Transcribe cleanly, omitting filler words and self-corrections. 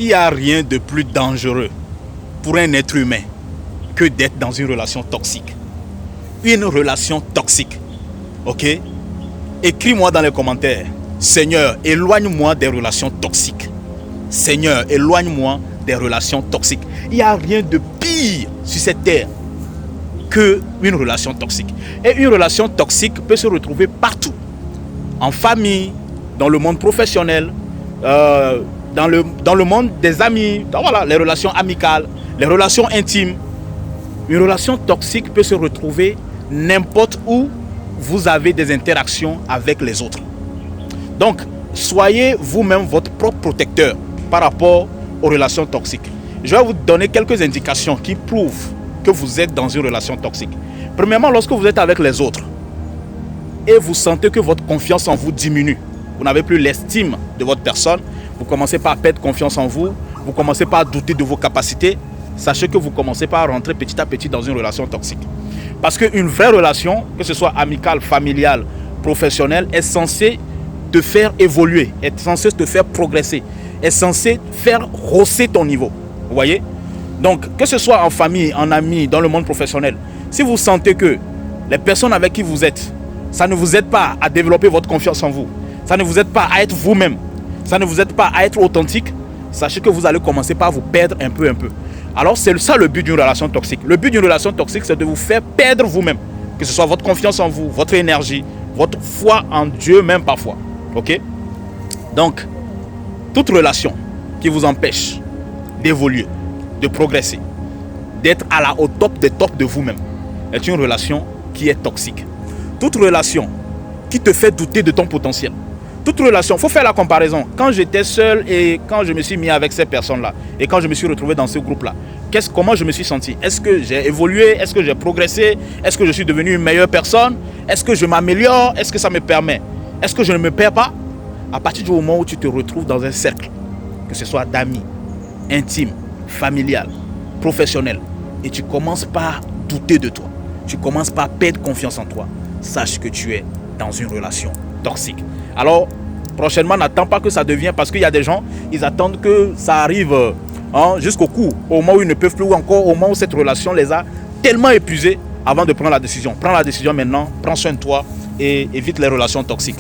Il n'y a rien de plus dangereux pour un être humain que d'être dans une relation toxique. Une relation toxique. Ok? Écris-moi dans les commentaires. Seigneur, éloigne-moi des relations toxiques. Seigneur, éloigne-moi des relations toxiques. Il n'y a rien de pire sur cette terre qu'une relation toxique. Et une relation toxique peut se retrouver partout. En famille, dans le monde professionnel, dans le monde des amis, voilà, les relations amicales, les relations intimes. Une relation toxique peut se retrouver n'importe où vous avez des interactions avec les autres. Donc, soyez vous-même votre propre protecteur par rapport aux relations toxiques. Je vais vous donner quelques indications qui prouvent que vous êtes dans une relation toxique. Premièrement, lorsque vous êtes avec les autres et vous sentez que votre confiance en vous diminue, vous n'avez plus l'estime de votre personne, vous commencez par perdre confiance en vous, vous commencez par douter de vos capacités, sachez que vous commencez par rentrer petit à petit dans une relation toxique. Parce qu'une vraie relation, que ce soit amicale, familiale, professionnelle, est censée te faire évoluer, est censée te faire progresser, est censée faire hausser ton niveau. Vous voyez? Donc, que ce soit en famille, en amis, dans le monde professionnel, si vous sentez que les personnes avec qui vous êtes, ça ne vous aide pas à développer votre confiance en vous, ça ne vous aide pas à être vous-même, ça ne vous aide pas à être authentique, sachez que vous allez commencer par vous perdre un peu. Alors c'est ça le but d'une relation toxique. Le but d'une relation toxique, c'est de vous faire perdre vous-même. Que ce soit votre confiance en vous, votre énergie, votre foi en Dieu même parfois. Ok? Donc, toute relation qui vous empêche d'évoluer, de progresser, d'être au top des tops de vous-même, est une relation qui est toxique. Toute relation qui te fait douter de ton potentiel. Toute relation, il faut faire la comparaison. Quand j'étais seul et quand je me suis mis avec ces personnes-là et quand je me suis retrouvé dans ce groupe-là, comment je me suis senti? Est-ce que j'ai évolué? Est-ce que j'ai progressé? Est-ce que je suis devenu une meilleure personne? Est-ce que je m'améliore? Est-ce que ça me permet? Est-ce que je ne me perds pas? À partir du moment où tu te retrouves dans un cercle, que ce soit d'amis, intime, familial, professionnel, et tu commences par douter de toi, tu commences par perdre confiance en toi, sache que tu es dans une relation toxique. Alors, prochainement, n'attends pas que ça devienne, parce qu'il y a des gens, ils attendent que ça arrive jusqu'au coup, au moment où ils ne peuvent plus, ou encore au moment où cette relation les a tellement épuisés avant de prendre la décision. Prends la décision maintenant, prends soin de toi et évite les relations toxiques.